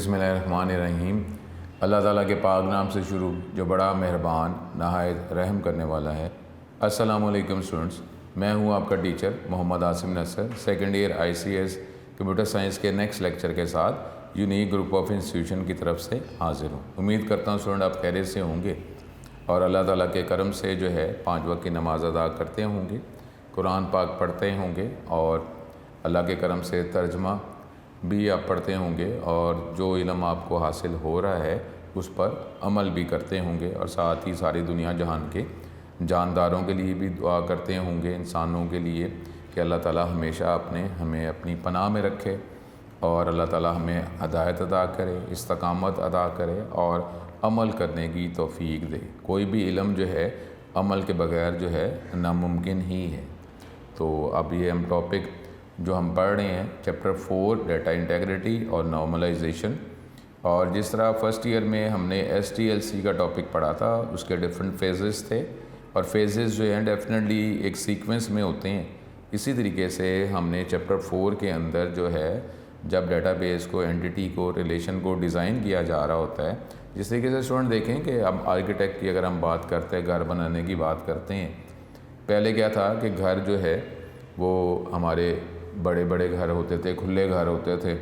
बिस्मिल्लाहिर्रहमानिर्रहीम। अल्लाह ताला के पाक नाम से शुरू जो बड़ा मेहरबान नहायत रहम करने वाला है। अस्सलामु अलैकुम स्टूडेंट्स, मैं हूँ आपका teacher Mohammad Asim Nasar, second year ICS computer science के नेक्स्ट लेक्चर के साथ यूनिक ग्रुप ऑफ इंस्टीट्यूशन की तरफ से हाजिर हूँ। उम्मीद करता हूँ स्टूडेंट आप खैरियत से होंगे और अल्लाह ताला के करम से जो है 5 वक्त की नमाज़ अदा करते होंगे, कुरान पाक पढ़ते होंगे और अल्लाह के करम से तर्जमा भी आप पढ़ते होंगे और जो इल्म आपको हासिल हो रहा है उस पर अमल भी करते होंगे और साथ ही सारी दुनिया जहान के जानदारों के लिए भी दुआ करते होंगे, इंसानों के लिए कि अल्लाह ताला हमेशा हमें अपनी पनाह में रखे और अल्लाह ताला हमें हदायत अदा करे, इस्तकामत अदा करे और अमल करने की तौफीक दे। कोई भी इल्म जो है अमल के बगैर जो है नामुमकिन ही है। तो अब ये हम टॉपिक जो हम पढ़ रहे हैं चैप्टर 4 डेटा इंटेग्रिटी और नॉर्मलाइजेशन, और जिस तरह फर्स्ट ईयर में हमने SDLC का टॉपिक पढ़ा था उसके डिफरेंट फेजेस थे और फेजेस जो हैं डेफिनेटली एक सीक्वेंस में होते हैं। इसी तरीके से हमने चैप्टर 4 के अंदर जो है जब डेटाबेस को, एंटिटी को, रिलेशन को डिज़ाइन किया जा रहा होता है, जिस तरीके से स्टूडेंट देखें कि अब आर्किटेक्ट की अगर हम बात करते हैं, घर बनाने की बात करते हैं, पहले क्या था कि घर जो है वो हमारे बड़े बड़े घर होते थे, खुले घर होते थे,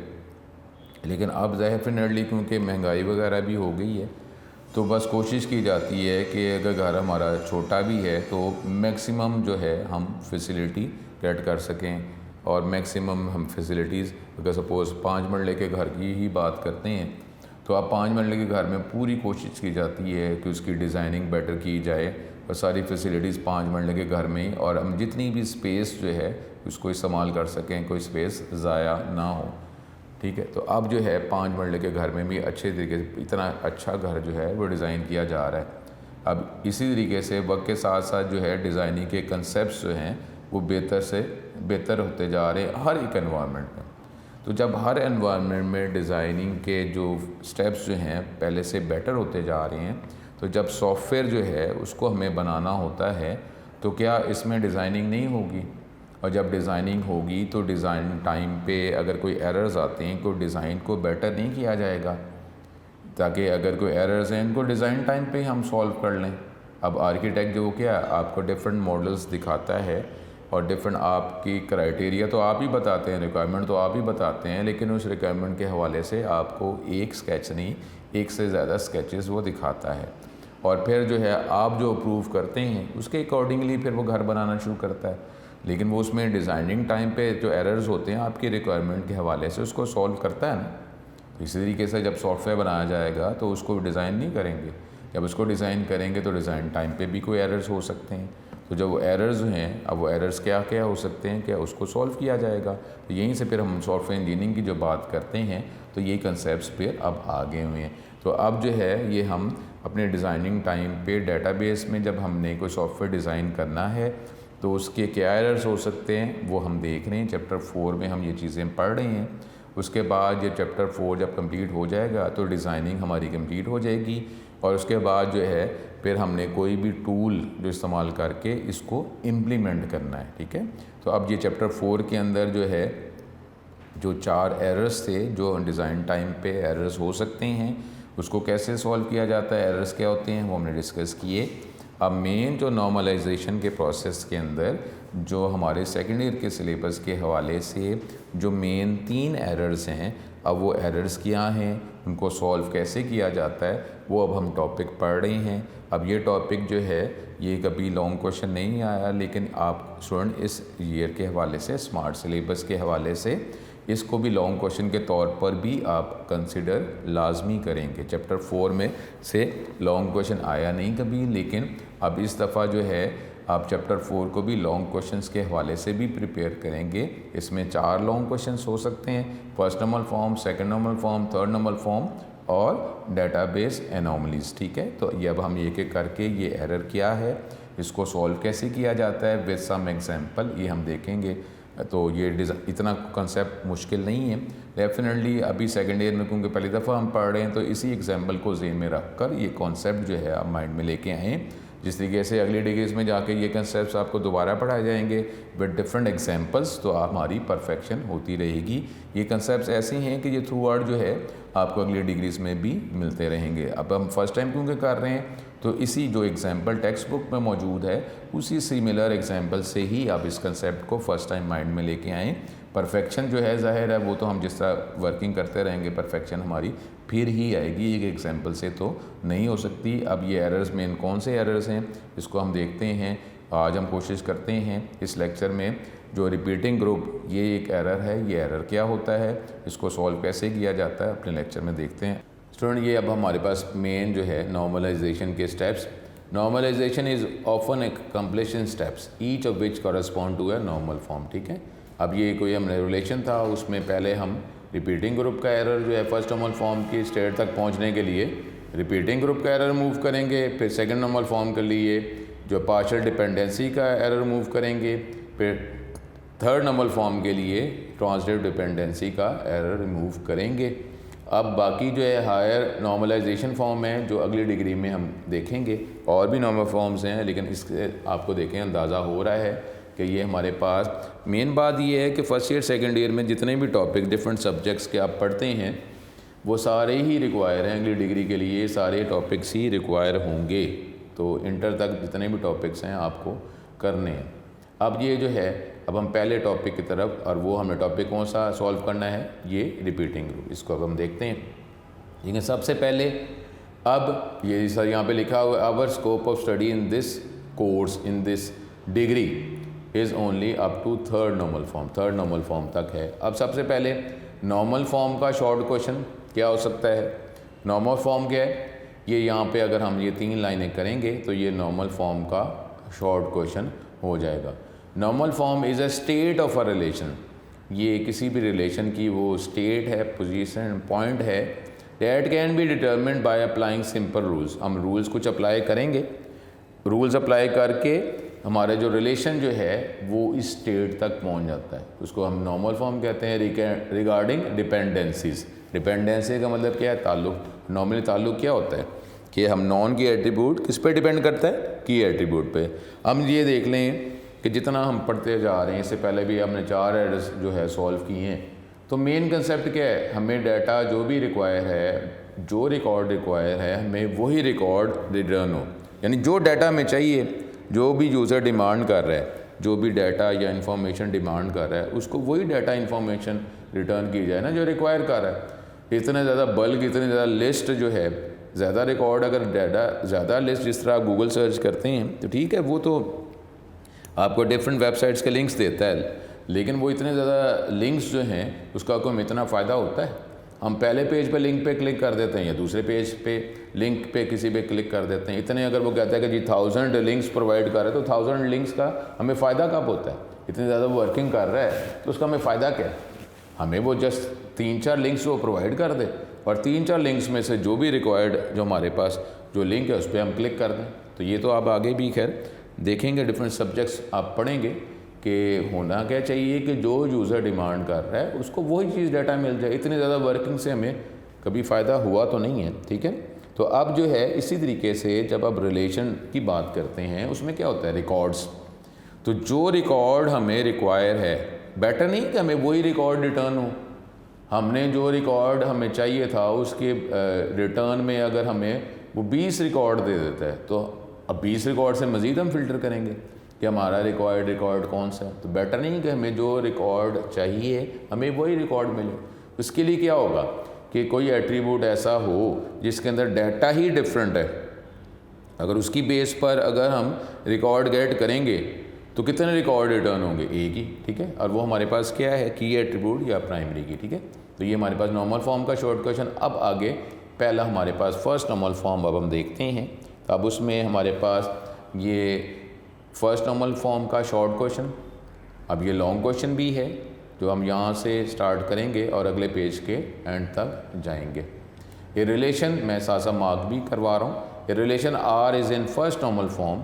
लेकिन अब डेफिनेटली क्योंकि महंगाई वगैरह भी हो गई है तो बस कोशिश की जाती है कि अगर घर हमारा छोटा भी है तो मैक्सिमम जो है हम फैसिलिटी गेट कर सकें और मैक्सिमम हम फैसिलिटीज़, अगर सपोज़ 5 मरले के घर की ही बात करते हैं तो अब 5 मरले के घर में पूरी कोशिश की जाती है कि उसकी डिज़ाइनिंग बेटर की जाए और सारी फैसिलिटीज़ 5 मरले के घर में ही, और हम जितनी भी स्पेस जो है उसको इस्तेमाल कर सकें, कोई स्पेस ज़ाया ना हो। ठीक है, तो अब जो है 5 मरले के घर में भी अच्छे तरीके से इतना अच्छा घर जो है वो डिज़ाइन किया जा रहा है। अब इसी तरीके से वक्त के साथ साथ जो है डिज़ाइनिंग के कंसेप्ट जो हैं वो बेहतर से बेहतर होते जा रहे हैं हर एक एनवायरनमेंट में। तो जब हर एनवायरनमेंट में डिज़ाइनिंग के जो स्टेप्स जो हैं पहले से बेटर होते जा रहे हैं, तो जब सॉफ्टवेयर जो है उसको हमें बनाना होता है तो क्या इसमें डिज़ाइनिंग नहीं होगी? और जब डिज़ाइनिंग होगी तो डिज़ाइन टाइम पे अगर कोई एरर्स आते हैं तो डिज़ाइन को बेटर नहीं किया जाएगा, ताकि अगर कोई एरर्स हैं इनको डिज़ाइन टाइम पे हम सॉल्व कर लें। अब आर्किटेक्ट जो क्या आपको डिफरेंट मॉडल्स दिखाता है और डिफरेंट आपकी क्राइटेरिया तो आप ही बताते हैं, रिक्वायरमेंट तो आप ही बताते हैं, लेकिन उस रिक्वायरमेंट के हवाले से आपको एक स्केच नहीं, एक से ज़्यादा स्केचेस वो दिखाता है और फिर जो है आप जो अप्रूव करते हैं उसके अकॉर्डिंगली फिर वो घर बनाना शुरू करता है। लेकिन वो उसमें डिज़ाइनिंग टाइम पे जो एरर्स होते हैं आपकी रिक्वायरमेंट के हवाले से उसको सॉल्व करता है ना। तो इसी तरीके से जब सॉफ्टवेयर बनाया जाएगा तो उसको डिज़ाइन नहीं करेंगे, जब उसको डिज़ाइन करेंगे तो डिज़ाइन टाइम पे भी कोई एरर्स हो सकते हैं। तो जब वो एरर्स हैं, अब वो एरर्स क्या क्या हो सकते हैं, क्या उसको सॉल्व किया जाएगा। तो यहीं से फिर हम सॉफ्टवेयर इंजीनियरिंग की जो बात करते हैं तो ये कंसेप्ट फिर अब आगे हुए हैं। तो अब जो है ये हम अपने डिज़ाइनिंग टाइम पे डेटाबेस में जब हमने कोई सॉफ्टवेयर डिज़ाइन करना है तो उसके क्या एरर्स हो सकते हैं वो हम देख रहे हैं। चैप्टर 4 में हम ये चीज़ें पढ़ रहे हैं। उसके बाद ये चैप्टर 4 जब कंप्लीट हो जाएगा तो डिज़ाइनिंग हमारी कंप्लीट हो जाएगी और उसके बाद जो है फिर हमने कोई भी टूल जो इस्तेमाल करके इसको इम्प्लीमेंट करना है। ठीक है, तो अब ये चैप्टर 4 के अंदर जो है जो 4 एरर्स थे जो डिज़ाइन टाइम पे एरर्स हो सकते हैं उसको कैसे सॉल्व किया जाता है, एरर्स क्या होते हैं वो हमने डिस्कस किए। अब मेन जो नॉर्मलाइजेशन के प्रोसेस के अंदर जो हमारे सेकेंड ईयर के सिलेबस के हवाले से जो मेन 3 एरर्स हैं, अब वो एरर्स क्या हैं, उनको सॉल्व कैसे किया जाता है, वो अब हम टॉपिक पढ़ रहे हैं। अब ये टॉपिक जो है ये कभी लॉन्ग क्वेश्चन नहीं आया, लेकिन आप स्टूडेंट इस ईयर के हवाले से, स्मार्ट सिलेबस के हवाले से इसको भी लॉन्ग क्वेश्चन के तौर पर भी आप कंसिडर लाजमी करेंगे। चैप्टर 4 में से लॉन्ग क्वेश्चन आया नहीं कभी, लेकिन अब इस दफ़ा जो है आप चैप्टर 4 को भी लॉन्ग क्वेश्चंस के हवाले से भी प्रिपेयर करेंगे। इसमें 4 लॉन्ग क्वेश्चंस हो सकते हैं, first normal form, second normal form, third normal form और डेटाबेस एनोमलीज। ठीक है, तो ये अब हम एक एक करके ये एरर क्या है, इसको सॉल्व कैसे किया जाता है विद सम एग्जांपल, ये हम देखेंगे। तो ये इतना कंसेप्ट मुश्किल नहीं है डेफिनेटली। अभी सेकेंड ईयर में क्योंकि पहली दफ़ा हम पढ़ रहे हैं तो इसी एग्जाम्पल को ज़हन में रख कर ये कॉन्सेप्ट जो है आप माइंड में लेके आएँ जिस तरीके से अगली डिग्रीज में जाके ये कंसेप्ट आपको दोबारा पढ़ाए जाएंगे विद डिफरेंट एग्जांपल्स, तो हमारी परफेक्शन होती रहेगी। ये कंसेप्ट ऐसे हैं कि ये थ्रू आउट जो है आपको अगली डिग्रीज में भी मिलते रहेंगे। अब हम फर्स्ट टाइम क्योंकि कर रहे हैं, तो इसी जो एग्जाम्पल टेक्स्ट बुक में मौजूद है उसी सिमिलर एग्जाम्पल से ही आप इस कंसेप्ट को फर्स्ट टाइम माइंड में लेके आएँ। परफेक्शन जो है ज़ाहिर है वो तो हम जिस तरह वर्किंग करते रहेंगे परफेक्शन हमारी फिर ही आएगी, एक एग्जाम्पल से तो नहीं हो सकती। अब ये एरर्स मेन कौन से एरर्स हैं इसको हम देखते हैं। आज हम कोशिश करते हैं इस लेक्चर में जो रिपीटिंग ग्रुप ये एक एरर है, ये एरर क्या होता है, इसको सॉल्व कैसे किया जाता है, अपने लेक्चर में देखते हैं। स्टूडेंट ये अब हमारे पास मेन जो है नॉर्मलाइजेशन के steps. Normalization is often a completion steps each of which correspond to a normal form. ठीक है, अब ये कोई हमने रिलेशन था, उसमें पहले हम रिपीटिंग ग्रुप का एरर जो है फर्स्ट नॉर्मल फॉर्म की स्टेट तक पहुंचने के लिए रिपीटिंग ग्रुप का एरर मूव करेंगे, फिर सेकंड नॉर्मल फॉर्म के लिए जो पार्शियल डिपेंडेंसी का एरर मूव करेंगे, फिर थर्ड नॉर्मल फॉर्म के लिए ट्रांजिटिव डिपेंडेंसी का एरर रिमूव करेंगे। अब बाकी जो है हायर नॉर्मलाइजेशन फॉर्म है जो अगली डिग्री में हम देखेंगे, और भी नॉर्मल फॉर्म्स हैं लेकिन इसके आपको देखें अंदाज़ा हो रहा है कि ये हमारे पास मेन बात ये है कि फ़र्स्ट ईयर सेकंड ईयर में जितने भी टॉपिक डिफरेंट सब्जेक्ट्स के आप पढ़ते हैं वो सारे ही रिक्वायर हैं अगली डिग्री के लिए, सारे टॉपिक्स ही रिक्वायर होंगे। तो इंटर तक जितने भी टॉपिक्स हैं आपको करने हैं। अब ये जो है अब हम पहले टॉपिक की तरफ, और वो हमें टॉपिक कौन सा सॉल्व करना है, ये रिपीटिंग ग्रुप, इसको अब हम देखते हैं। लेकिन सबसे पहले अब ये सर यहाँ पे लिखा हुआ our scope of study in this course in this degree is only up to third normal form, third normal form तक है। अब सबसे पहले नॉर्मल फॉर्म का शॉर्ट क्वेश्चन क्या हो सकता है। नॉर्मल फॉर्म क्या है, ये यहाँ पे अगर हम ये 3 लाइनें करेंगे तो ये नॉर्मल फॉर्म का शॉर्ट क्वेश्चन हो जाएगा। Normal form is a state of a relation, ये किसी भी रिलेशन की वो स्टेट है, पोजीशन, पॉइंट है। That can be determined by applying simple rules, हम रूल्स कुछ अप्लाई करेंगे, रूल्स अप्लाई करके हमारे जो रिलेशन जो है वो इस स्टेट तक पहुंच जाता है, उसको हम नॉर्मल फॉर्म कहते हैं। रिगार्डिंग डिपेंडेंसीज, डिपेंडेंसी का मतलब क्या है, ताल्लुक। नॉर्मली ताल्लुक क्या होता है कि हम नॉन की एट्रीब्यूट किस पे डिपेंड करता है, की एट्रीब्यूट पे। हम ये देख लें कि जितना हम पढ़ते जा रहे हैं, इससे पहले भी हमने 4 एरर्स जो है सॉल्व किए हैं। तो मेन कंसेप्ट क्या है, हमें डाटा जो भी रिक्वायर है, जो रिकॉर्ड रिक्वायर है, हमें वही रिकॉर्ड रिटर्न हो, यानी जो डाटा हमें चाहिए, जो भी यूज़र डिमांड कर रहा है, जो भी डाटा या इन्फॉर्मेशन डिमांड कर रहा है, उसको वही डाटा इन्फॉर्मेशन रिटर्न की जाए ना जो रिक्वायर कर रहा है। इतना ज़्यादा बल्क, इतनी ज़्यादा लिस्ट जो है, ज़्यादा रिकॉर्ड, अगर डाटा ज़्यादा लिस्ट जिस तरह आप गूगल सर्च करते हैं तो ठीक है, वो तो आपको डिफरेंट वेबसाइट्स के लिंक्स देता है, लेकिन वो इतने ज़्यादा लिंक्स जो हैं उसका कोई इतना फ़ायदा होता है। हम पहले पेज पे लिंक पे क्लिक कर देते हैं या दूसरे पेज पे लिंक पे किसी पे क्लिक कर देते हैं, इतने अगर वो कहता है कि जी 1000 लिंक्स प्रोवाइड कर रहे हैं, तो 1000 लिंक्स का हमें फ़ायदा कब होता है। इतनी ज़्यादा वर्किंग कर रहा है तो उसका हमें फ़ायदा क्या है, हमें वो जस्ट 3-4 लिंक्स वो प्रोवाइड कर दे, और 3-4 लिंक्स में से जो भी रिक्वायर्ड जो हमारे पास जो लिंक है उस पर हम क्लिक कर दें। तो ये तो आप आगे भी खैर देखेंगे, डिफरेंट सब्जेक्ट्स आप पढ़ेंगे कि होना क्या चाहिए कि जो यूज़र डिमांड कर रहा है उसको वही चीज़ डाटा मिल जाए। इतनी ज़्यादा वर्किंग से हमें कभी फ़ायदा हुआ तो नहीं है, ठीक है। तो अब जो है इसी तरीके से जब आप रिलेशन की बात करते हैं उसमें क्या होता है, रिकॉर्ड्स। तो जो रिकॉर्ड हमें रिक्वायर है, बेटर नहीं कि हमें वही रिकॉर्ड रिटर्न हो, हमने जो रिकॉर्ड हमें चाहिए था उसके रिटर्न में अगर हमें वो 20 रिकॉर्ड दे देता है, तो अब 20 रिकॉर्ड से मज़ीद हम फ़िल्टर करेंगे कि हमारा रिक्वायर्ड रिकॉर्ड कौन सा है। तो बेटर नहीं कि हमें जो रिकॉर्ड चाहिए हमें वही रिकॉर्ड मिले। उसके लिए क्या होगा कि कोई एट्रीब्यूट ऐसा हो जिसके अंदर डाटा ही डिफरेंट है, अगर उसकी बेस पर अगर हम रिकॉर्ड गेट करेंगे तो कितने रिकॉर्ड रिटर्न होंगे, एक ही, ठीक है। और वो हमारे पास क्या है, की एट्रीब्यूट या प्राइमरी की, ठीक है। तो ये हमारे पास नॉर्मल फॉर्म का शॉर्ट क्वेश्चन। अब आगे पहला हमारे पास फर्स्ट नॉर्मल फॉर्म अब हम देखते हैं। तो अब उसमें हमारे पास ये फर्स्ट नॉर्मल फॉर्म का शॉर्ट क्वेश्चन, अब ये लॉन्ग क्वेश्चन भी है जो हम यहाँ से स्टार्ट करेंगे और अगले पेज के एंड तक जाएंगे। ये रिलेशन मैं साथ मार्क भी करवा रहा हूँ। ये relation R is in first normal form,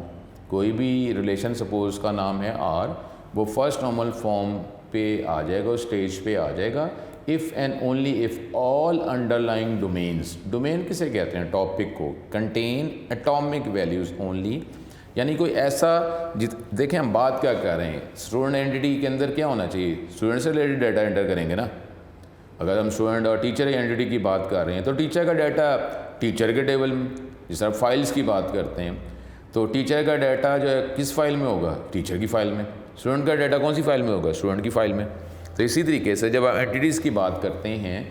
कोई भी रिलेशन सपोज का नाम है आर, वो फर्स्ट नॉर्मल फॉर्म पे आ जाएगा, उस स्टेज पे आ जाएगा if and only if all underlying domains, domain किसे कहते हैं, टॉपिक को, कंटेन एटॉमिक वैल्यूज़ ओनली यानी कोई ऐसा देखें हम बात क्या कर रहे हैं, स्टूडेंट एंटिटी के अंदर क्या होना चाहिए, स्टूडेंट से रिलेटेड डाटा एंटर करेंगे ना। अगर हम स्टूडेंट और टीचर एंटिटी की बात कर रहे हैं तो टीचर का डाटा टीचर के टेबल में, जिस तरह फाइल्स की बात करते हैं तो टीचर का डाटा जो है किस फाइल में होगा, टीचर की फ़ाइल में। स्टूडेंट का डाटा कौन सी फाइल में होगा, स्टूडेंट की फ़ाइल में। तो इसी तरीके से जब आप एंटिटीज़ की बात करते हैं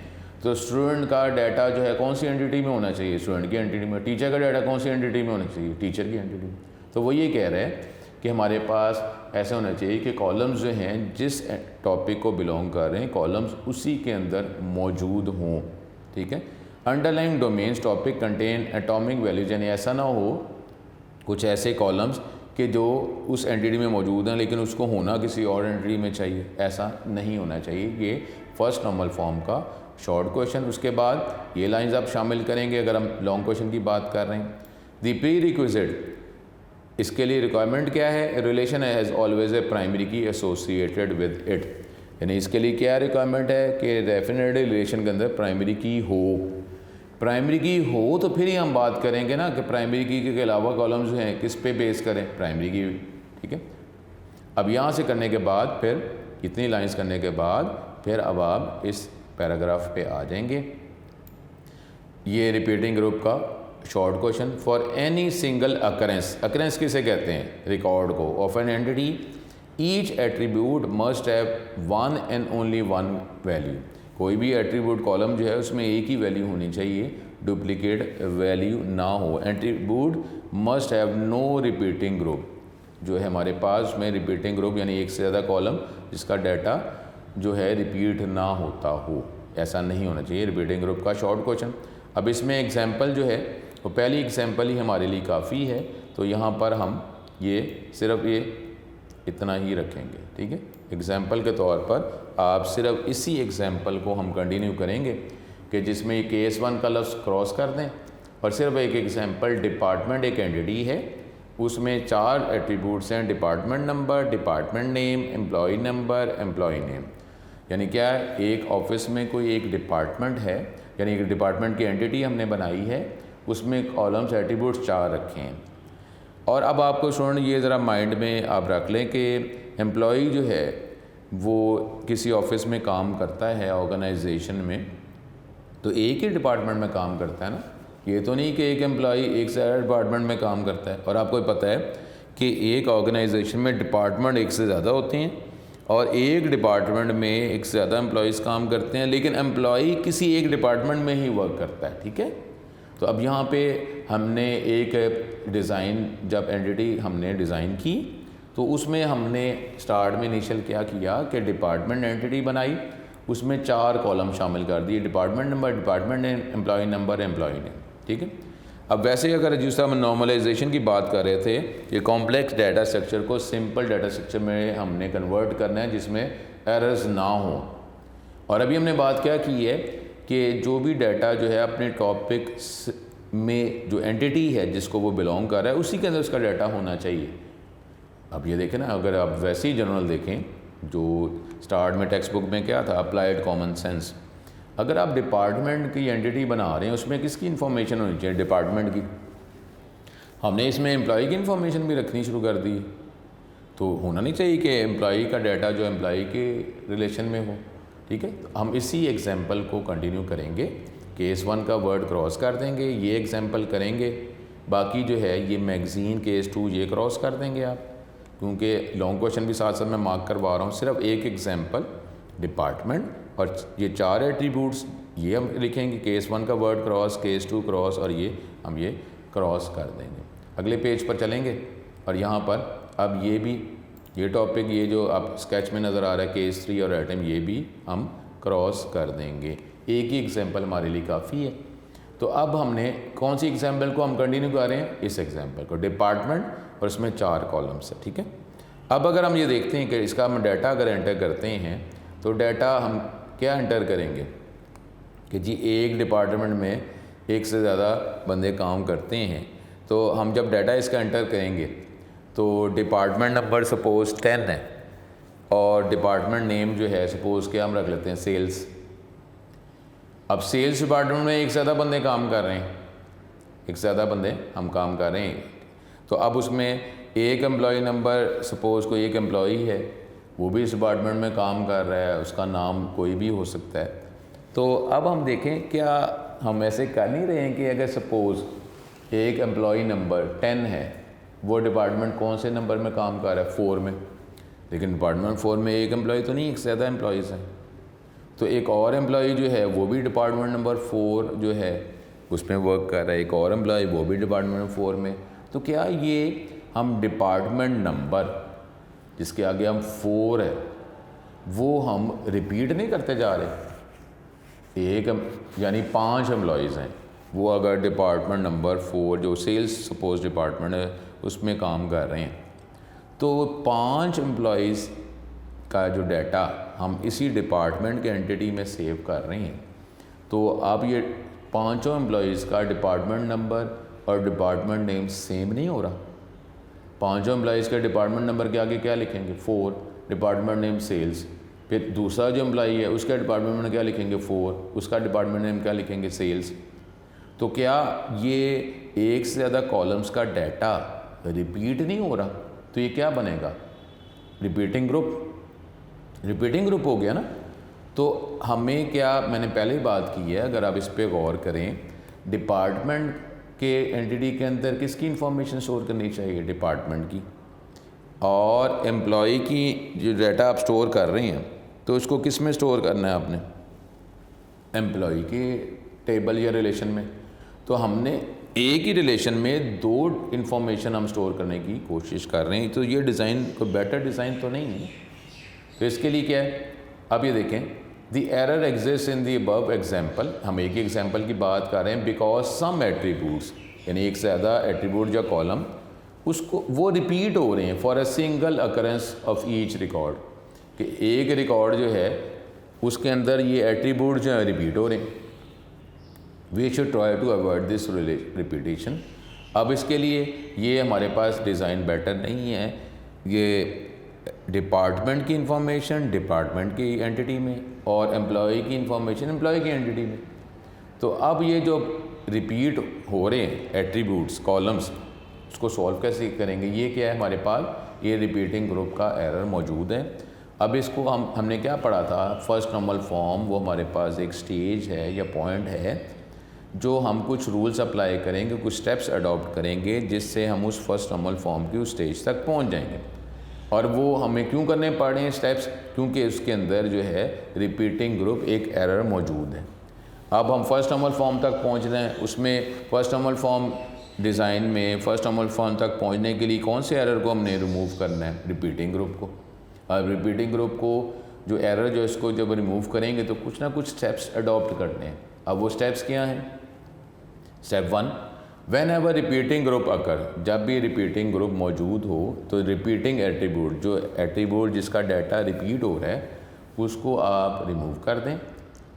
तो स्टूडेंट का डाटा जो है कौन सी एंटिटी में होना चाहिए, स्टूडेंट की एंटिटी में। टीचर का डाटा कौन सी एंटिटी में होना चाहिए, टीचर की एंटिटी में। तो वो ये कह रहे हैं कि हमारे पास ऐसा होना चाहिए कि कॉलम्स जो हैं जिस टॉपिक को बिलोंग कर रहे हैं कॉलम्स उसी के अंदर मौजूद हों, ठीक है। Underlying domains topic contain atomic values, यानी ऐसा ना हो कुछ ऐसे कॉलम्स कि जो उस एंटिटी में मौजूद हैं लेकिन उसको होना किसी और एंटिटी में चाहिए, ऐसा नहीं होना चाहिए। ये फर्स्ट नॉर्मल फॉर्म का शॉर्ट क्वेश्चन। उसके बाद ये लाइंस आप शामिल करेंगे अगर हम लॉन्ग क्वेश्चन की बात कर रहे हैं। द प्री रिक्विजिट, इसके लिए रिक्वायरमेंट क्या है, relation has always a primary की एसोसिएटेड विद इट, यानी इसके लिए क्या रिक्वायरमेंट है कि डेफिनेटली रिलेशन के अंदर प्राइमरी की हो। प्राइमरी की हो तो फिर ही हम बात करेंगे ना कि प्राइमरी की के अलावा कॉलम्स हैं किस पे बेस करें, प्राइमरी की, ठीक है। अब यहाँ से करने के बाद फिर इतनी लाइंस करने के बाद फिर अब आप इस पैराग्राफ पे आ जाएंगे। ये रिपीटिंग ग्रुप का short question, for any single occurrence, occurrence किसे कहते हैं, रिकॉर्ड को, of an entity each attribute must have one and only one value. कोई भी एट्रीब्यूट कॉलम जो है उसमें एक ही वैल्यू होनी चाहिए, डुप्लीकेट वैल्यू ना हो। Attribute must have no repeating group, जो है हमारे पास में रिपीटिंग ग्रुप यानी एक से ज़्यादा कॉलम जिसका डाटा जो है रिपीट ना होता हो, ऐसा नहीं होना चाहिए। रिपीटिंग ग्रुप का शॉर्ट क्वेश्चन। अब इसमें एग्जाम्पल जो है वो पहली एग्जाम्पल ही हमारे लिए काफ़ी है, तो यहाँ पर हम ये सिर्फ ये इतना ही रखेंगे, ठीक है। एग्जाम्पल के तौर पर आप सिर्फ इसी एग्जाम्पल को हम कंटिन्यू करेंगे कि जिसमें ये केस 1 का लफ्ज़ क्रॉस कर दें और सिर्फ एक एग्जाम्पल, डिपार्टमेंट एक एंटिटी है, उसमें 4 एट्रीब्यूट्स हैं, department number, department name, employee number, employee name. यानी क्या है, एक ऑफिस में कोई एक डिपार्टमेंट है, यानी एक डिपार्टमेंट की एंटिटी हमने बनाई है, उसमें कॉलम्स एट्रीब्यूट्स 4 रखे हैं। और अब आपको स्टूडेंट ये ज़रा माइंड में आप रख लें कि एम्प्लॉई जो है वो किसी ऑफिस में काम करता है ऑर्गेनाइजेशन में, तो एक ही डिपार्टमेंट में काम करता है ना, ये तो नहीं कि एक एम्प्लॉई एक से ज़्यादा डिपार्टमेंट में काम करता है। और आपको पता है कि एक ऑर्गेनाइजेशन में डिपार्टमेंट एक से ज़्यादा होते हैं और एक डिपार्टमेंट में एक से ज़्यादा एम्प्लॉयज़ काम करते हैं, लेकिन एम्प्लॉई किसी एक डिपार्टमेंट में ही वर्क करता है, ठीक है। तो अब यहाँ पे हमने एक डिज़ाइन, जब एंटिटी हमने डिज़ाइन की तो उसमें हमने स्टार्ट में इनिशियल क्या किया कि डिपार्टमेंट एंटिटी बनाई, उसमें 4 कॉलम शामिल कर दिए, department number, department name, employee number, employee name, ठीक है। अब वैसे अगर जिस तरह हम नॉर्मलाइजेशन की बात कर रहे थे, ये कॉम्प्लेक्स डाटा स्ट्रक्चर को सिंपल डाटा स्ट्रक्चर में हमने कन्वर्ट करना है जिसमें एरर्स ना हो। और अभी हमने बात क्या की है कि जो भी डाटा जो है अपने टॉपिक में जो एंटिटी है जिसको वो बिलोंग कर रहा है उसी के अंदर उसका डाटा होना चाहिए। अब ये देखें ना, अगर आप वैसे ही जनरल देखें, जो स्टार्ट में टेक्स्ट बुक में क्या था, अप्लाइड कॉमन सेंस, अगर आप डिपार्टमेंट की एंटिटी बना रहे हैं उसमें किसकी इन्फॉर्मेशन होनी चाहिए, डिपार्टमेंट की। हमने इसमें एम्प्लॉई की इन्फॉर्मेशन भी रखनी शुरू कर दी, तो होना नहीं चाहिए कि एम्प्लॉई का डाटा जो एम्प्लॉई के रिलेशन में हो, ठीक है। तो हम इसी एग्जाम्पल को कंटिन्यू करेंगे, केस 1 का वर्ड क्रॉस कर देंगे, ये एग्जाम्पल करेंगे, बाकी जो है ये मैगज़ीन केस 2 ये क्रॉस कर देंगे आप, क्योंकि लॉन्ग क्वेश्चन भी साथ साथ मैं मार्क करवा रहा हूँ। सिर्फ एक एग्जाम्पल डिपार्टमेंट और ये 4 एट्रीब्यूट्स ये हम लिखेंगे, केस 1 का वर्ड क्रॉस, केस 2 क्रॉस और ये हम ये क्रॉस कर देंगे। अगले पेज पर चलेंगे और यहाँ पर अब ये भी ये टॉपिक, ये जो आप स्केच में नज़र आ रहा है केस 3 और आइटम, ये भी हम क्रॉस कर देंगे। एक ही एग्जाम्पल हमारे लिए काफ़ी है। तो अब हमने कौन सी एग्जाम्पल को हम कंटिन्यू कर रहे हैं, इस एग्जाम्पल को, डिपार्टमेंट, और इसमें 4 कॉलम्स है, ठीक है। अब अगर हम ये देखते हैं कि इसका हम डाटा अगर एंटर करते हैं तो डाटा हम क्या एंटर करेंगे कि जी एक डिपार्टमेंट में एक से ज़्यादा बंदे काम करते हैं, तो हम जब डाटा इसका एंटर करेंगे तो डिपार्टमेंट नंबर सपोज़ 10 है और डिपार्टमेंट नेम जो है सपोज़ क्या हम रख लेते हैं, सेल्स। अब सेल्स डिपार्टमेंट में एक से ज़्यादा बंदे काम कर रहे हैं, एक से ज़्यादा बंदे हम काम कर रहे हैं, तो अब उसमें एक एम्प्लॉई नंबर, सपोज़ कोई एक एम्प्लॉई है, वो भी इस डिपार्टमेंट में काम कर रहा है, उसका नाम कोई भी हो सकता है। तो अब हम देखें क्या हम ऐसे कर नहीं रहे हैं कि अगर सपोज़ एक एम्प्लॉई नंबर 10 है, वो डिपार्टमेंट कौन से नंबर में काम कर रहा है, 4 में, लेकिन डिपार्टमेंट 4 में एक एम्प्लॉई तो नहीं, एक से ज़्यादा एम्प्लॉइज़ हैं। तो एक और एम्प्लॉई जो है वो भी डिपार्टमेंट नंबर 4 जो है उसमें वर्क कर रहा है, एक और एम्प्लॉई वो भी डिपार्टमेंट नंबर 4 में। तो क्या ये हम डिपार्टमेंट नंबर जिसके आगे हम 4 है वो हम रिपीट नहीं करते जा रहे? यानी 5 एम्प्लॉइज़ हैं, वो अगर डिपार्टमेंट नंबर 4 जो सेल्स सपोज डिपार्टमेंट है उसमें काम कर रहे हैं, तो 5 एम्प्लॉइज़ का जो डाटा हम इसी डिपार्टमेंट के एंटिटी में सेव कर रहे हैं। तो अब ये पांचों एम्प्लॉइज़ का डिपार्टमेंट नंबर और डिपार्टमेंट नेम सेम नहीं हो रहा। पांचों एम्प्लॉइज़ के डिपार्टमेंट नंबर के आगे क्या लिखेंगे, 4, डिपार्टमेंट नेम सेल्स। फिर दूसरा जो एम्प्लॉई है उसका डिपार्टमेंट में क्या लिखेंगे, 4, उसका डिपार्टमेंट नेम क्या लिखेंगे, सेल्स। तो क्या ये एक से ज़्यादा कॉलम्स का डाटा रिपीट नहीं हो रहा? तो ये क्या बनेगा, रिपीटिंग ग्रुप हो गया ना। तो हमें क्या, मैंने पहले ही बात की है, अगर आप इस पर गौर करें, डिपार्टमेंट के एंटिटी के अंदर किसकी इंफॉर्मेशन स्टोर करनी चाहिए, डिपार्टमेंट की। और एम्प्लॉय की जो डाटा आप स्टोर कर रहे हैं तो उसको किस में स्टोर करना है आपने, एम्प्लॉय के टेबल या रिलेशन में। तो हमने एक ही रिलेशन में 2 इंफॉर्मेशन हम स्टोर करने की कोशिश कर रहे हैं। तो ये डिज़ाइन कोई बेटर डिज़ाइन तो नहीं है। तो इसके लिए क्या है, अब ये देखें, the error exist in the above example, हम एक ही एग्जाम्पल की बात कर रहे हैं, बिकॉज सम एट्रीब्यूट्स, यानी एक से ज़्यादा एट्रीब्यूट या कॉलम उसको वो रिपीट हो रहे हैं for a single occurrence of each record, कि एक रिकॉर्ड जो है उसके अंदर ये एट्रीब्यूट जो है रिपीट हो रहे हैं। We should try to avoid this repetition. अब इसके लिए ये हमारे पास डिज़ाइन बेटर नहीं है, ये डिपार्टमेंट की इंफॉर्मेशन डिपार्टमेंट की एंटिटी में और एम्प्लॉय की इंफॉर्मेशन एम्प्लॉय की एंटिटी में। तो अब ये जो रिपीट हो रहे हैं एट्रीब्यूट्स, कॉलम्स, उसको सॉल्व कैसे करेंगे, ये क्या है हमारे पास, ये रिपीटिंग ग्रुप का एरर मौजूद है। अब इसको हमने क्या पढ़ा था, फर्स्ट नॉर्मल फॉर्म, वो हमारे पास एक स्टेज है या पॉइंट है जो हम कुछ रूल्स अप्लाई करेंगे, कुछ स्टेप्स अडॉप्ट करेंगे जिससे हम उस फर्स्ट नॉर्मल फॉर्म की उस स्टेज तक पहुंच जाएंगे। और वो हमें क्यों करने पड़ रहे हैं स्टेप्स, क्योंकि उसके अंदर जो है रिपीटिंग ग्रुप एक एरर मौजूद है। अब हम फर्स्ट नॉर्मल फॉर्म तक पहुंच रहे हैं, उसमें फर्स्ट नॉर्मल फॉर्म डिज़ाइन में फर्स्ट नॉर्मल फॉर्म तक पहुंचने के लिए कौन से एरर को हमने रिमूव करना है, रिपीटिंग ग्रुप को। अब रिपीटिंग ग्रुप को जो एरर जो इसको जब रिमूव करेंगे तो कुछ ना कुछ स्टेप्स अडॉप्ट करने हैं। अब वो स्टेप्स क्या हैं, step 1, whenever repeating group occur, जब भी रिपीटिंग ग्रुप मौजूद हो तो रिपीटिंग एट्रीब्यूट, जो एट्रीब्यूट जिसका डाटा रिपीट हो रहा है उसको आप रिमूव कर दें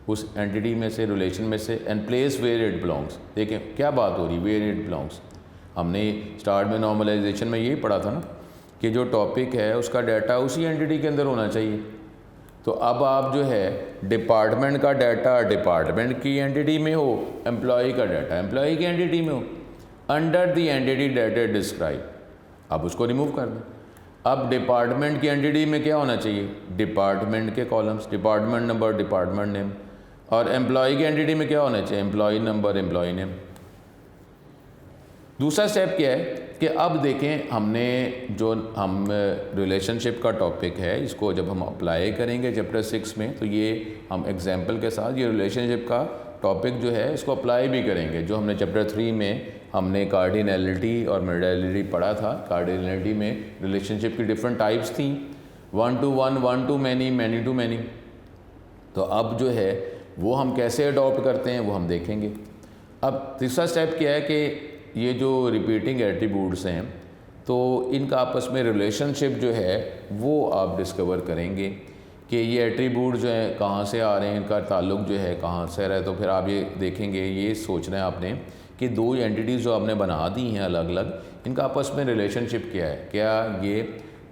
उस एंटिटी में से, रिलेशन में से, and place where it belongs. देखें क्या बात हो रही, वेयर इट बिलोंग्स। हमने स्टार्ट में नॉर्मलाइजेशन में यही पढ़ा था ना कि जो टॉपिक है उसका डाटा उसी एंटिटी के अंदर होना चाहिए। तो अब आप जो है डिपार्टमेंट का डाटा डिपार्टमेंट की एंटिटी में हो, एम्प्लॉय का डाटा एम्प्लॉय की एंटिटी में हो, under the entity data describe, अब उसको रिमूव कर दें। अब डिपार्टमेंट की एंटिटी में क्या होना चाहिए, डिपार्टमेंट के columns, department number, department name, और एम्प्लॉय की एंटिटी में क्या होना चाहिए, एम्प्लॉय नंबर, एम्प्लॉय नेम। दूसरा स्टेप क्या है कि अब देखें, हमने जो हम रिलेशनशिप का टॉपिक है इसको जब हम अप्लाई करेंगे चैप्टर 6 में, तो ये हम एग्जाम्पल के साथ ये रिलेशनशिप का टॉपिक जो है इसको अप्लाई भी करेंगे। जो हमने चैप्टर 3 में हमने कार्डिनैलिटी और मॉडैलिटी पढ़ा था। कार्डिनैलिटी में रिलेशनशिप की डिफरेंट टाइप्स थी, 1 to 1, 1 to many, many to many। तो अब जो है वो हम कैसे अडॉप्ट करते हैं वो हम देखेंगे। अब तीसरा स्टेप क्या है कि ये जो रिपीटिंग एट्रीब्यूट्स हैं तो इनका आपस में रिलेशनशिप जो है वो आप डिस्कवर करेंगे कि ये एट्रीब्यूट जो है कहाँ से आ रहे हैं, इनका ताल्लुक जो है कहाँ से रहा है। तो फिर आप ये देखेंगे, ये सोचना है आपने कि 2 एंटिटीज़ जो आपने बना दी हैं अलग अलग, इनका आपस में रिलेशनशिप क्या है, क्या ये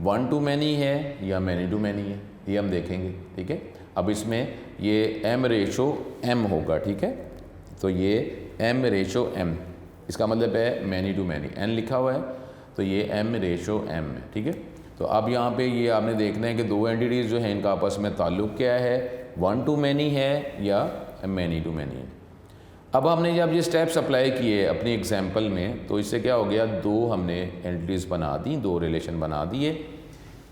1 to many है या many to many है, ये हम देखेंगे। ठीक है, अब इसमें ये m/m होगा। ठीक है, तो ये m/m, इसका मतलब है मैनी टू मैनी, n लिखा हुआ है। तो ये m रेशो m है, ठीक है। तो अब यहाँ पे ये आपने देखना है कि दो एंटिटीज़ जो हैं इनका आपस में ताल्लुक़ क्या है, वन टू मैनी है या मैनी टू मैनी है। अब हमने जब ये स्टेप्स अप्लाई किए अपनी एग्जांपल में, तो इससे क्या हो गया, दो हमने एंटिटीज़ बना दी, दो रिलेशन बना दिए।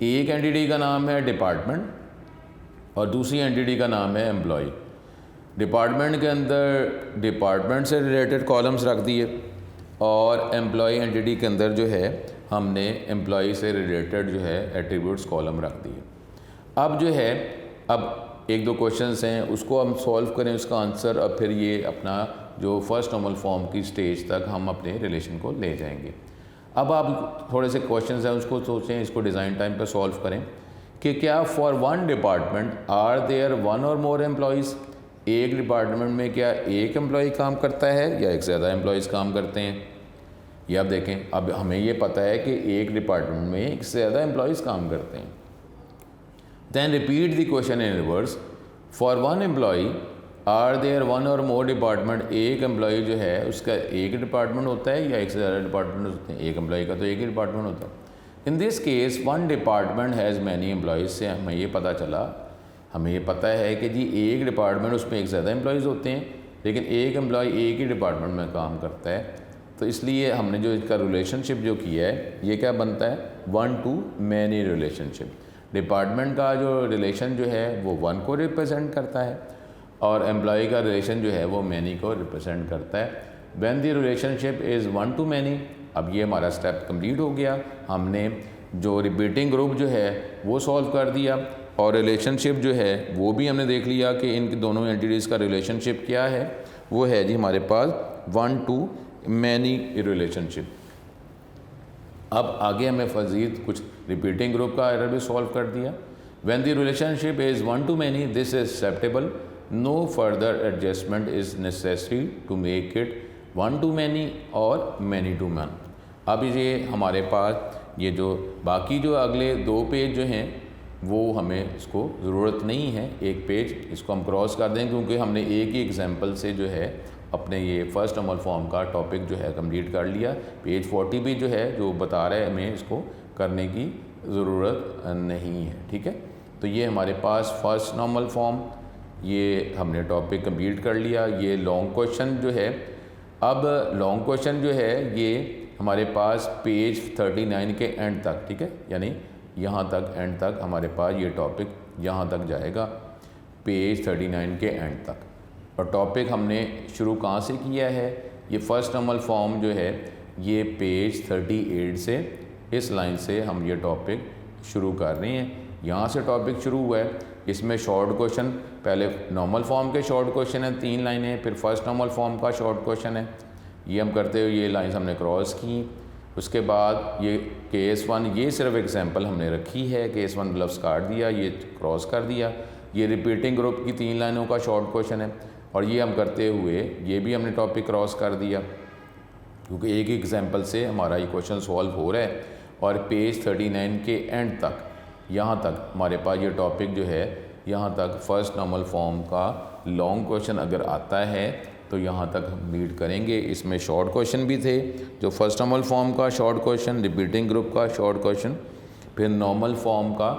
एक एंटिटी का नाम है डिपार्टमेंट और दूसरी एंटिटी का नाम है एम्प्लॉय। डिपार्टमेंट के अंदर डिपार्टमेंट से रिलेटेड कॉलम्स रख दिए और एम्प्लॉय एंटिटी के अंदर जो है हमने एम्प्लॉय से रिलेटेड जो है एट्रीब्यूट्स कॉलम रख दिए। अब जो है, अब एक दो क्वेश्चंस हैं उसको हम सॉल्व करें, उसका आंसर, अब फिर ये अपना जो फर्स्ट नॉर्मल फॉर्म की स्टेज तक हम अपने रिलेशन को ले जाएंगे। अब आप थोड़े से क्वेश्चंस हैं उसको सोचें, इसको डिज़ाइन टाइम पे सॉल्व करें कि क्या for one department are there one or more employees, एक डिपार्टमेंट में क्या एक एम्प्लॉय काम करता है या एक ज़्यादा एम्प्लॉयज़ काम करते हैं। ये आप देखें, अब हमें ये पता है कि एक डिपार्टमेंट में एक से ज़्यादा एम्प्लॉयज़ काम करते हैं। Then repeat the question in reverse, for one employee are there one or more department, एक एम्प्लॉय जो है उसका एक डिपार्टमेंट होता है या एक से ज़्यादा डिपार्टमेंट होते हैं, एक एम्प्लॉय का तो एक ही डिपार्टमेंट होता है। In this case one department has many employees से हमें ये पता चला, हमें ये पता है कि जी एक डिपार्टमेंट उसमें एक ज़्यादा एम्प्लॉयज़ होते हैं लेकिन एक एम्प्लॉय एक ही डिपार्टमेंट में काम करता है। तो इसलिए हमने जो इसका रिलेशनशिप जो किया है ये क्या बनता है, one to many relationship. Department का जो रिलेशन जो है वो वन को रिप्रेजेंट करता है और एम्प्लॉय का रिलेशन जो है वो मैनी को रिप्रेजेंट करता है। When the relationship is one to many, अब ये हमारा स्टेप कंप्लीट हो गया। हमने जो रिपीटिंग ग्रुप जो है वो सॉल्व कर दिया और रिलेशनशिप जो है वो भी हमने देख लिया कि इन दोनों एंटिटीज़ का रिलेशनशिप क्या है, वो है जी हमारे पास वन टू मैनी रिलेशनशिप। अब आगे हमें मज़ीद कुछ रिपीटिंग ग्रुप का एरर भी सॉल्व कर दिया। When the relationship is one to many this is acceptable, no further adjustment is necessary to make it one to many or many to one. अब ये हमारे पास ये जो बाकी जो अगले दो पेज जो हैं वो हमें इसको ज़रूरत नहीं है, एक पेज इसको हम क्रॉस कर दें क्योंकि हमने एक ही एग्जांपल से जो है अपने ये फर्स्ट नॉर्मल फॉर्म का टॉपिक जो है कंप्लीट कर लिया। पेज 40 भी जो है जो बता रहा है हमें इसको करने की ज़रूरत नहीं है, ठीक है। तो ये हमारे पास फर्स्ट नॉर्मल फॉर्म ये हमने टॉपिक कंप्लीट कर लिया। ये लॉन्ग क्वेश्चन जो है, अब लॉन्ग क्वेश्चन जो है ये हमारे पास पेज 39 के एंड तक, ठीक है, यानी यहाँ तक एंड तक हमारे पास ये टॉपिक यहाँ तक जाएगा, पेज 39 के एंड तक। और टॉपिक हमने शुरू कहाँ से किया है, ये फर्स्ट नॉर्मल फॉर्म जो है ये पेज 38 से, इस लाइन से हम ये टॉपिक शुरू कर रहे हैं। यहाँ से टॉपिक शुरू हुआ है, इसमें शॉर्ट क्वेश्चन, पहले नॉर्मल फॉर्म के शॉर्ट क्वेश्चन है 3 लाइनें, फिर फर्स्ट नॉर्मल फॉर्म का शॉर्ट क्वेश्चन है, ये हम करते हुए ये लाइन्स हमने क्रॉस की। उसके बाद ये केस 1, ये सिर्फ एग्जांपल हमने रखी है, केस 1 ग्लव्स काट दिया, ये क्रॉस कर दिया। ये रिपीटिंग ग्रुप की 3 लाइनों का शॉर्ट क्वेश्चन है और ये हम करते हुए ये भी हमने टॉपिक क्रॉस कर दिया क्योंकि एक ही एग्जांपल से हमारा ये क्वेश्चन सॉल्व हो रहा है। और पेज 39 के एंड तक, यहाँ तक हमारे पास ये टॉपिक जो है, यहाँ तक फर्स्ट नॉर्मल फॉर्म का लॉन्ग क्वेश्चन अगर आता है तो यहाँ तक हम रीड करेंगे। इसमें शॉर्ट क्वेश्चन भी थे, जो फर्स्ट नॉर्मल फॉर्म का शॉर्ट क्वेश्चन, रिपीटिंग ग्रुप का शॉर्ट क्वेश्चन, फिर नॉर्मल फॉर्म का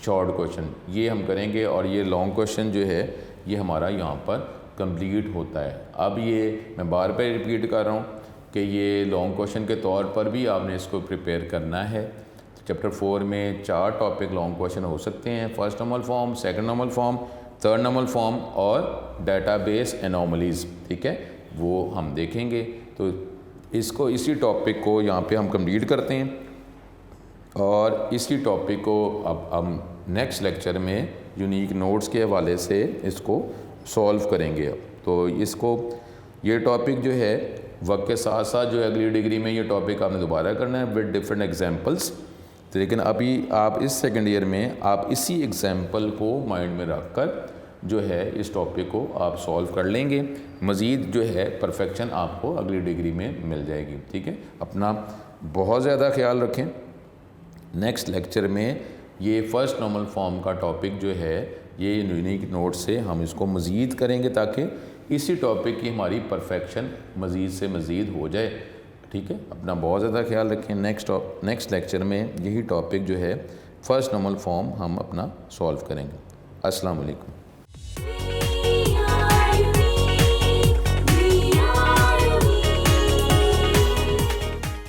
शॉर्ट क्वेश्चन, ये हम करेंगे। और ये लॉन्ग क्वेश्चन जो है ये हमारा यहाँ पर कंप्लीट होता है। अब ये मैं बार बार रिपीट कर रहा हूँ कि ये लॉन्ग क्वेश्चन के तौर पर भी आपने इसको प्रिपेयर करना है। तो चैप्टर 4 में 4 टॉपिक लॉन्ग क्वेश्चन हो सकते हैं, first normal form, second normal form, third normal form और डेटाबेस एनोमलीज़, ठीक है, वो हम देखेंगे। तो इसको, इसी टॉपिक को यहाँ पे हम कंप्लीट करते हैं और इसी टॉपिक को अब हम नेक्स्ट लेक्चर में यूनिक नोट्स के हवाले से इसको सॉल्व करेंगे। तो इसको, ये टॉपिक जो है वक्त के साथ साथ जो है अगली डिग्री में ये टॉपिक आपने दोबारा करना है विद डिफरेंट एग्जांपल्स। तो लेकिन अभी आप इस सेकंड ईयर में आप इसी एग्जांपल को माइंड में रखकर जो है इस टॉपिक को आप सॉल्व कर लेंगे। मज़ीद जो है परफेक्शन आपको अगली डिग्री में मिल जाएगी, ठीक है। अपना बहुत ज़्यादा ख्याल रखें। नेक्स्ट लेक्चर में ये फर्स्ट नॉर्मल फॉर्म का टॉपिक जो है ये यूनिक नोट से हम इसको मज़ीद करेंगे ताकि इसी टॉपिक की हमारी परफेक्शन मज़ीद से मज़ीद हो जाए। ठीक है, अपना बहुत ज़्यादा ख्याल रखें। नेक्स्ट लेक्चर में यही टॉपिक जो है फर्स्ट नॉर्मल फॉर्म हम अपना सॉल्व करेंगे। अस्सलाम वालेकुम।